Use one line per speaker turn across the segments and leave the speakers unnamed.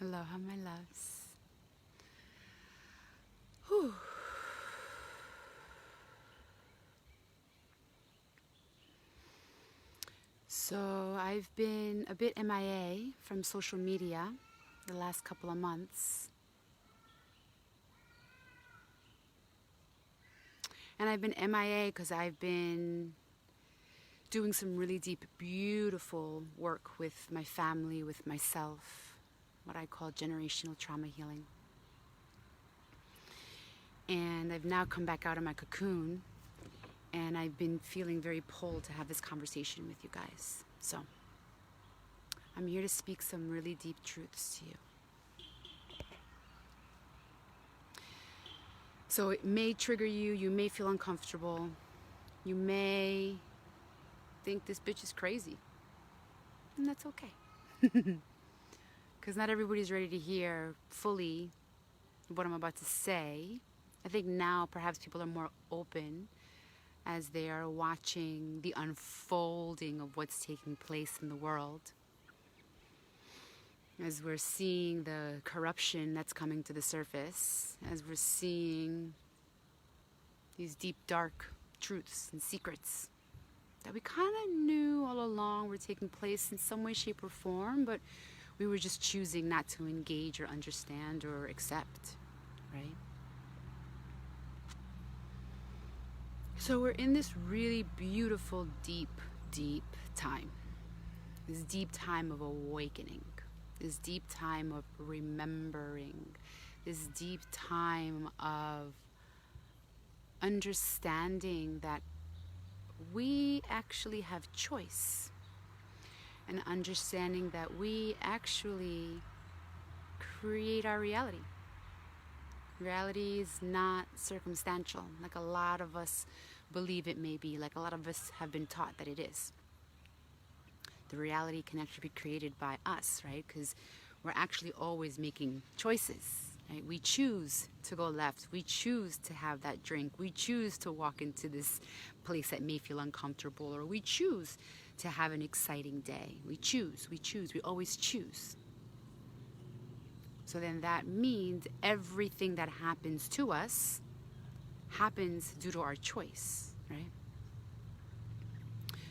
Aloha, my loves. Whew. So I've been a bit MIA from social media the last couple of months. And I've been MIA because I've been doing some really deep, beautiful work with my family, with myself, what I call generational trauma healing. And I've now come back out of my cocoon, and I've been feeling very pulled to have this conversation with you guys. So I'm here to speak some really deep truths to you. So it may trigger you, you may feel uncomfortable, you may think this bitch is crazy, and that's okay. Because not everybody's ready to hear fully what I'm about to say. I think now perhaps people are more open as they are watching the unfolding of what's taking place in the world. As we're seeing the corruption that's coming to the surface, as we're seeing these deep, dark truths and secrets that we kind of knew all along were taking place in some way, shape, or form, but we were just choosing not to engage or understand or accept, right? So we're in this really beautiful, deep, deep time. This deep time of awakening. This deep time of remembering. This deep time of understanding that we actually have choice. And understanding that we actually create our reality. Reality is not circumstantial, like a lot of us believe it may be, like a lot of us have been taught that it is. The reality can actually be created by us, right? Because we're actually always making choices, right? We choose to go left. We choose to have that drink. We choose to walk into this place that may feel uncomfortable, or we choose to have an exciting day. We choose, we always choose. So then that means everything that happens to us happens due to our choice, right?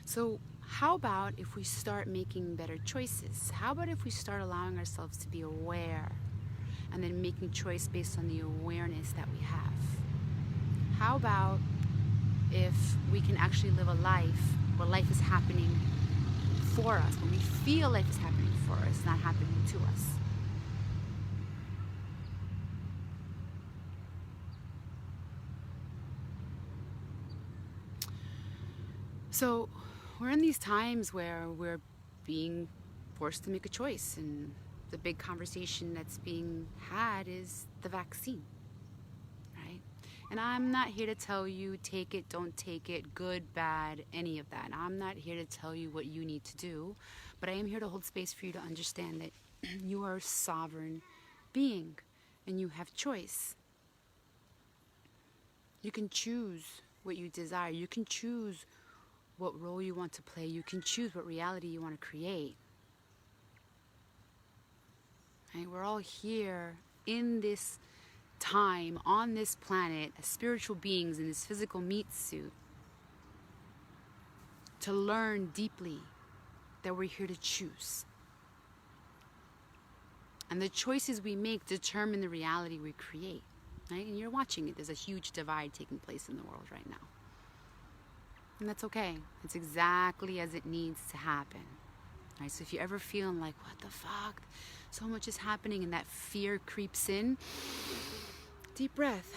So how about if we start making better choices? How about if we start allowing ourselves to be aware and then making choice based on the awareness that we have? How about if we can actually live a life where life is happening for us, when we feel life is happening for us, not happening to us? So we're in these times where we're being forced to make a choice, and the big conversation that's being had is the vaccine, right? And I'm not here to tell you take it, don't take it, good, bad, any of that. I'm not here to tell you what you need to do, but I am here to hold space for you to understand that you are a sovereign being and you have choice. You can choose what you desire. You can choose what role you want to play. You can choose what reality you want to create. Right? We're all here in this time, on this planet, as spiritual beings in this physical meat suit, to learn deeply that we're here to choose. And the choices we make determine the reality we create. Right? And you're watching it. There's a huge divide taking place in the world right now. And that's okay. It's exactly as it needs to happen. Right? So if you're ever feeling like, what the fuck? So much is happening, and that fear creeps in, deep breath.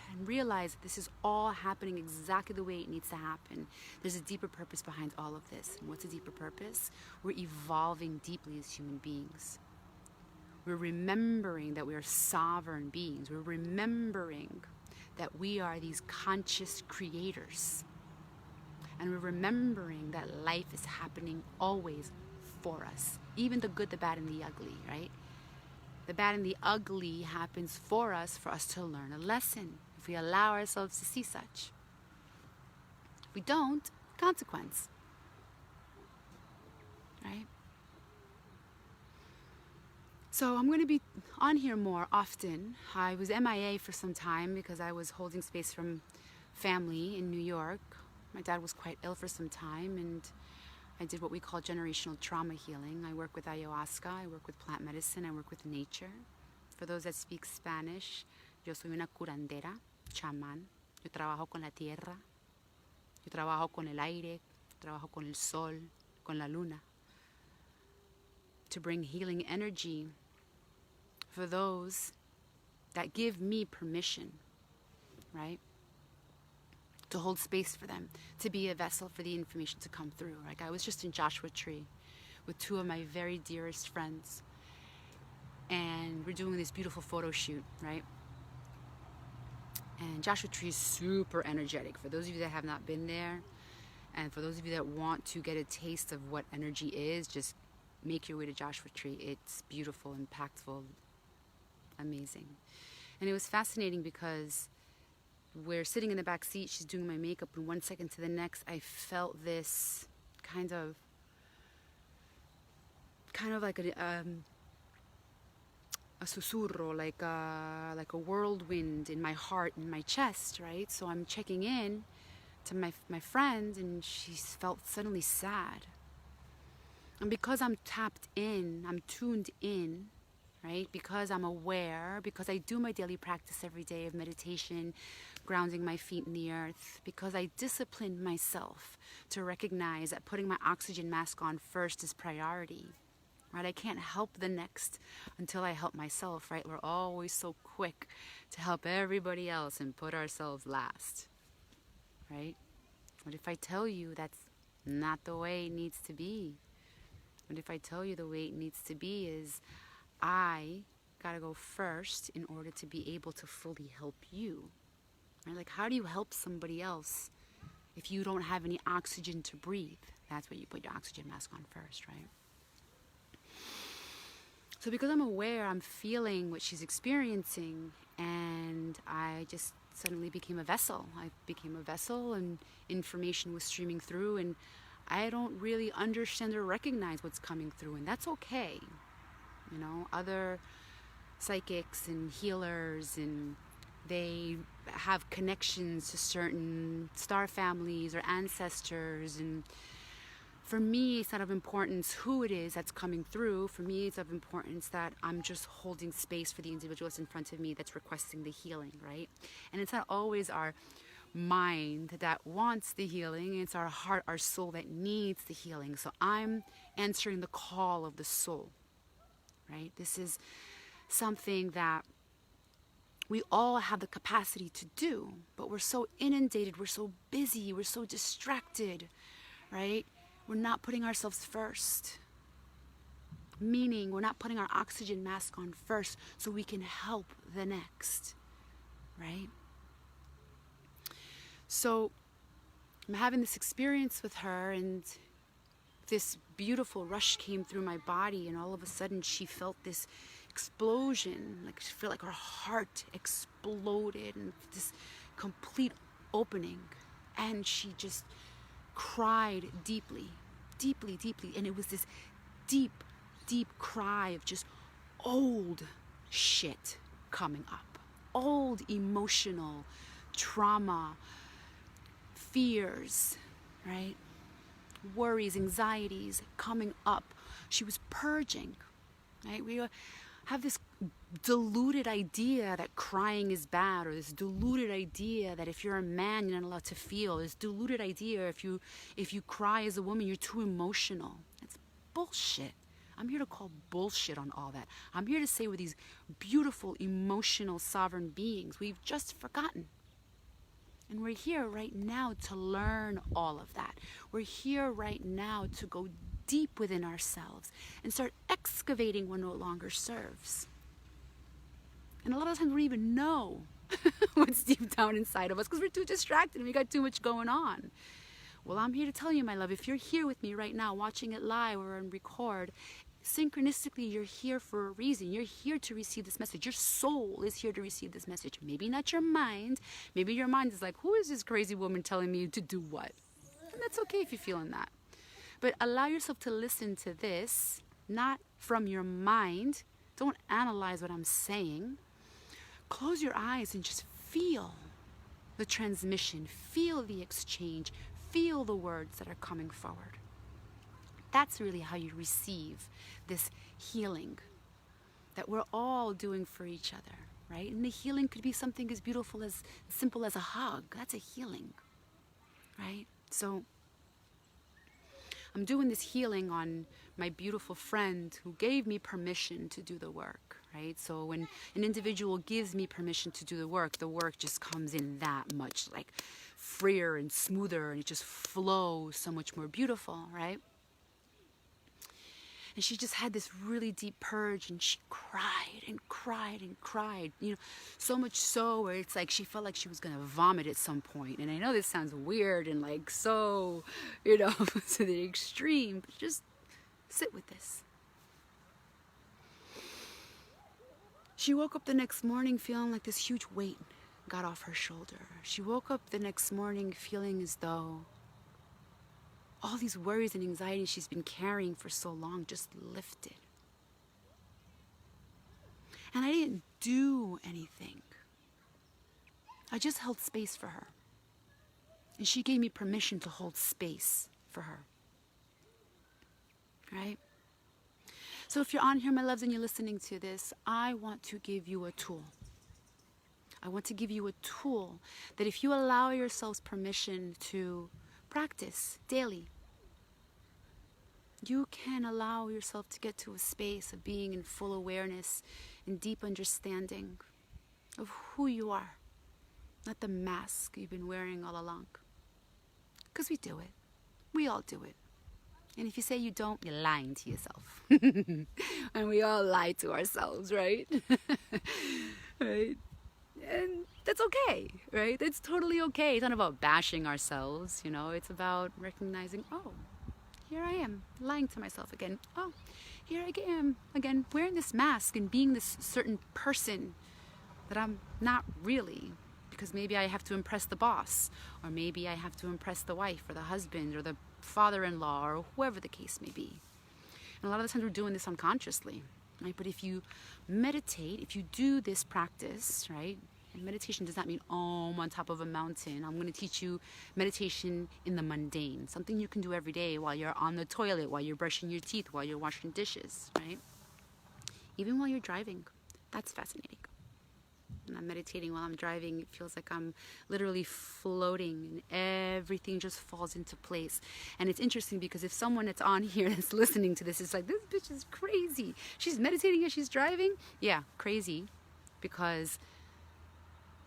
And realize that this is all happening exactly the way it needs to happen. There's a deeper purpose behind all of this. And what's a deeper purpose? We're evolving deeply as human beings. We're remembering that we are sovereign beings. We're remembering that we are these conscious creators. And we're remembering that life is happening always for us. Even the good, the bad, and the ugly, right? The bad and the ugly happens for us to learn a lesson. If we allow ourselves to see such. If we don't, consequence. Right? So I'm going to be on here more often. I was MIA for some time because I was holding space from family in New York. My dad was quite ill for some time, and I did what we call generational trauma healing. I work with ayahuasca, I work with plant medicine, I work with nature. For those that speak Spanish, yo soy una curandera, chamán. Yo trabajo con la tierra, yo trabajo con el aire, trabajo con el sol, con la luna, to bring healing energy for those that give me permission, right? To hold space for them, to be a vessel for the information to come through. Like I was just in Joshua Tree with two of my very dearest friends, and we're doing this beautiful photo shoot, right? And Joshua Tree is super energetic. For those of you that have not been there, and for those of you that want to get a taste of what energy is, just make your way to Joshua Tree. It's beautiful, impactful, amazing. And it was fascinating because we're sitting in the back seat, she's doing my makeup, and 1 second to the next, I felt this kind of like a susurro, like a whirlwind in my heart, in my chest, right? So I'm checking in to my friend, and she felt suddenly sad. And because I'm tapped in, I'm tuned in, right? Because I'm aware, because I do my daily practice every day of meditation, grounding my feet in the earth, because I disciplined myself to recognize that putting my oxygen mask on first is priority, right? I can't help the next until I help myself, right? We're always so quick to help everybody else and put ourselves last, right? What if I tell you that's not the way it needs to be? What if I tell you the way it needs to be is I gotta go first in order to be able to fully help you, right? Like, how do you help somebody else if you don't have any oxygen to breathe? That's where you put your oxygen mask on first, right? So because I'm aware, I'm feeling what she's experiencing, and I just suddenly became a vessel. I became a vessel, and information was streaming through, and I don't really understand or recognize what's coming through, and that's okay. You know, other psychics and healers, and they have connections to certain star families or ancestors, and for me, it's not of importance who it is that's coming through. For me, it's of importance that I'm just holding space for the individuals in front of me that's requesting the healing, right? And it's not always our mind that wants the healing. It's our heart, our soul that needs the healing. So I'm answering the call of the soul, right? This is something that we all have the capacity to do, but we're so inundated, we're so busy, we're so distracted, right? We're not putting ourselves first. Meaning we're not putting our oxygen mask on first so we can help the next, right? So I'm having this experience with her, and this beautiful rush came through my body, and all of a sudden she felt this explosion, like she felt like her heart exploded, and this complete opening, and she just cried deeply, deeply, deeply. And it was this deep, deep cry of just old shit coming up. Old emotional trauma, fears, right? Worries, anxieties coming up. She was purging, right? We have this deluded idea that crying is bad, or this deluded idea that if you're a man you're not allowed to feel, this deluded idea if you cry as a woman you're too emotional. That's bullshit. I'm here to call bullshit on all that. I'm here to say we're these beautiful, emotional, sovereign beings. We've just forgotten. And we're here right now to learn all of that. We're here right now to go deep within ourselves and start excavating what no longer serves. And a lot of times we don't even know what's deep down inside of us because we're too distracted and we got too much going on. Well, I'm here to tell you, my love, if you're here with me right now, watching it live or on record, synchronistically, you're here for a reason. You're here to receive this message. Your soul is here to receive this message. Maybe not your mind. Maybe your mind is like, who is this crazy woman telling me to do what? And that's okay if you're feeling that. But allow yourself to listen to this, not from your mind, Don't analyze what I'm saying. Close your eyes and just feel the transmission, feel the exchange, feel the words that are coming forward. That's really how you receive this healing that we're all doing for each other, right? And the healing could be something as beautiful, as simple as a hug. That's a healing, right? So I'm doing this healing on my beautiful friend who gave me permission to do the work, right? So when an individual gives me permission to do the work just comes in that much like freer and smoother, and it just flows so much more beautiful, right? And she just had this really deep purge, and she cried and cried and cried, so much so where it's like she felt like she was going to vomit at some point. And I know this sounds weird and like so, to the extreme, but just sit with this. She woke up the next morning feeling like this huge weight got off her shoulder. She woke up the next morning feeling as though all these worries and anxieties she's been carrying for so long just lifted. And I didn't do anything. I just held space for her. And she gave me permission to hold space for her. Right? So if you're on here, my loves, and you're listening to this, I want to give you a tool. I want to give you a tool that if you allow yourselves permission to practice daily, you can allow yourself to get to a space of being in full awareness and deep understanding of who you are, not the mask you've been wearing all along. Because we do it. We all do it. And if you say you don't, you're lying to yourself. And we all lie to ourselves, right? Right? And that's okay, right? That's totally okay. It's not about bashing ourselves, It's about recognizing, oh, here I am, lying to myself again. Oh, here I am again, wearing this mask and being this certain person that I'm not really, because maybe I have to impress the boss, or maybe I have to impress the wife or the husband or the father-in-law or whoever the case may be. And a lot of the times we're doing this unconsciously, right? But if you meditate, if you do this practice, right? And meditation does not mean, oh, I'm on top of a mountain. I'm going to teach you meditation in the mundane, something you can do every day while you're on the toilet, while you're brushing your teeth, while you're washing dishes, right? Even while you're driving. That's fascinating. When I'm meditating while I'm driving, it feels like I'm literally floating and everything just falls into place. And it's interesting because if someone that's on here that's listening to this is like, this bitch is crazy. She's meditating as she's driving? Yeah, crazy. Because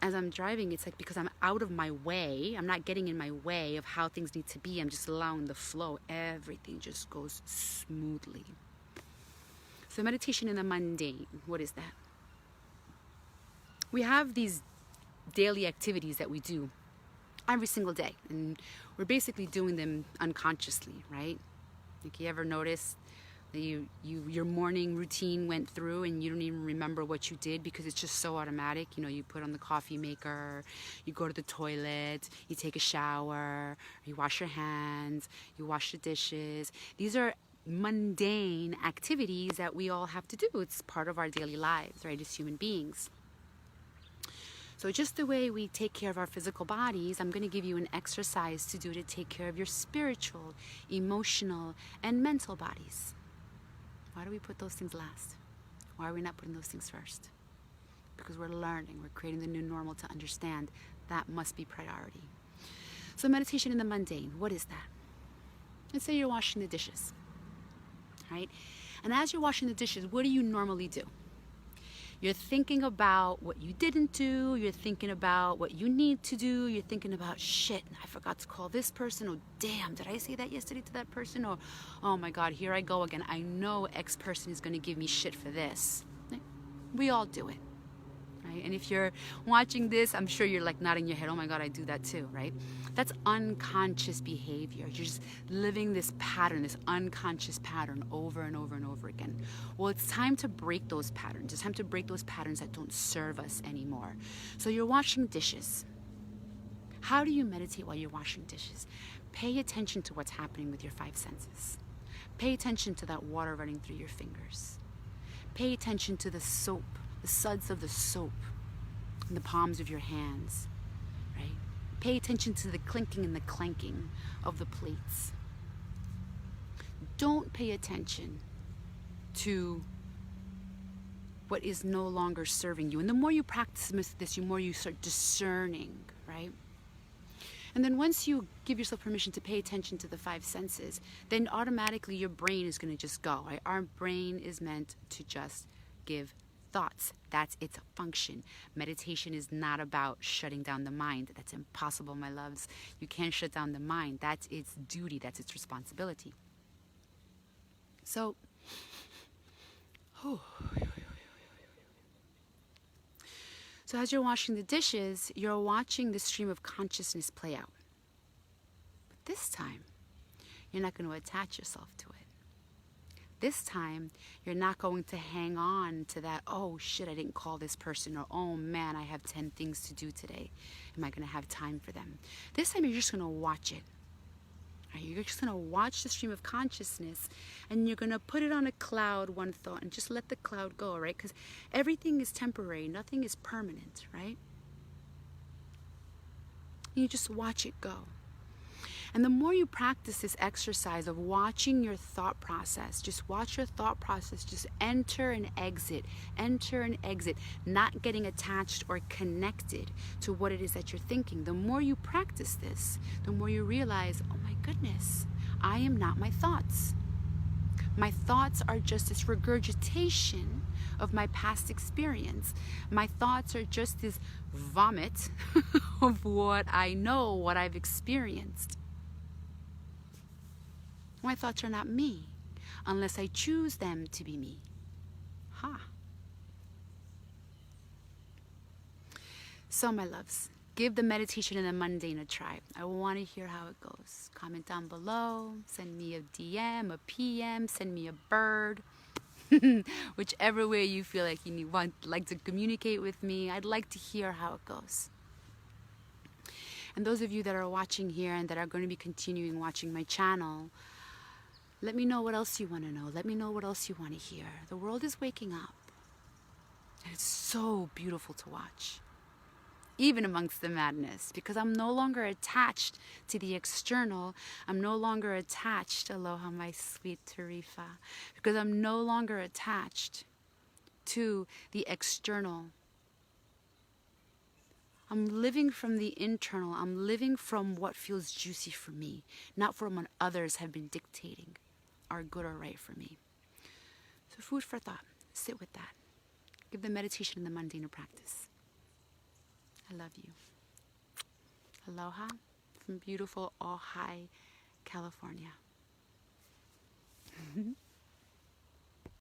as I'm driving, it's like because I'm out of my way, I'm not getting in my way of how things need to be. I'm just allowing the flow. Everything just goes smoothly. So meditation in the mundane, what is that? We have these daily activities that we do every single day, and we're basically doing them unconsciously, right? Like, you ever notice that your morning routine went through and you don't even remember what you did because it's just so automatic? You put on the coffee maker, you go to the toilet, you take a shower, you wash your hands, you wash the dishes. These are mundane activities that we all have to do. It's part of our daily lives, right, as human beings. So just the way we take care of our physical bodies, I'm going to give you an exercise to do to take care of your spiritual, emotional, and mental bodies. Why do we put those things last? Why are we not putting those things first? Because we're learning, we're creating the new normal to understand that must be priority. So meditation in the mundane, what is that? Let's say you're washing the dishes, right? And as you're washing the dishes, what do you normally do? You're thinking about what you didn't do. You're thinking about what you need to do. You're thinking about, shit, I forgot to call this person. Oh, damn, did I say that yesterday to that person? Or, oh my God, here I go again. I know X person is going to give me shit for this. We all do it, right? And if you're watching this, I'm sure you're like nodding your head. Oh my God, I do that too, right? That's unconscious behavior. You're just living this pattern, this unconscious pattern over and over and over again. Well, it's time to break those patterns. It's time to break those patterns that don't serve us anymore. So you're washing dishes. How do you meditate while you're washing dishes? Pay attention to what's happening with your five senses. Pay attention to that water running through your fingers. Pay attention to the soap, the suds of the soap in the palms of your hands, right? Pay attention to the clinking and the clanking of the plates. Don't pay attention to what is no longer serving you. And the more you practice this, the more you start discerning, right? And then once you give yourself permission to pay attention to the five senses, then automatically your brain is going to just go, right? Our brain is meant to just give thoughts. That's its function. Meditation is not about shutting down the mind. That's impossible, my loves. You can't shut down the mind. That's its duty. That's its responsibility. So, so as you're washing the dishes, you're watching the stream of consciousness play out. But this time, you're not going to attach yourself to it. This time, you're not going to hang on to that, oh shit, I didn't call this person, or oh man, I have 10 things to do today. Am I going to have time for them? This time, you're just going to watch it. Right? You're just going to watch the stream of consciousness, and you're going to put it on a cloud, one thought, and just let the cloud go, right? Because everything is temporary. Nothing is permanent, right? And you just watch it go. And the more you practice this exercise of watching your thought process, just watch your thought process, just enter and exit, not getting attached or connected to what it is that you're thinking. The more you practice this, the more you realize, oh my goodness, I am not my thoughts. My thoughts are just this regurgitation of my past experience. My thoughts are just this vomit of what I know, what I've experienced. My thoughts are not me, unless I choose them to be me. So, my loves, give the meditation and the mundane a try. I want to hear how it goes. Comment down below, send me a DM, a PM, send me a bird. Whichever way you feel like you like to communicate with me, I'd like to hear how it goes. And those of you that are watching here and that are going to be continuing watching my channel, let me know what else you want to know. Let me know what else you want to hear. The world is waking up. And it's so beautiful to watch, even amongst the madness, because I'm no longer attached to the external. I'm no longer attached, aloha my sweet Tarifa, because I'm no longer attached to the external. I'm living from the internal. I'm living from what feels juicy for me, not from what others have been dictating are good or right for me. So food for thought. Sit with that. Give the meditation and the mundane a practice. I love you. Aloha from beautiful Ojai, California.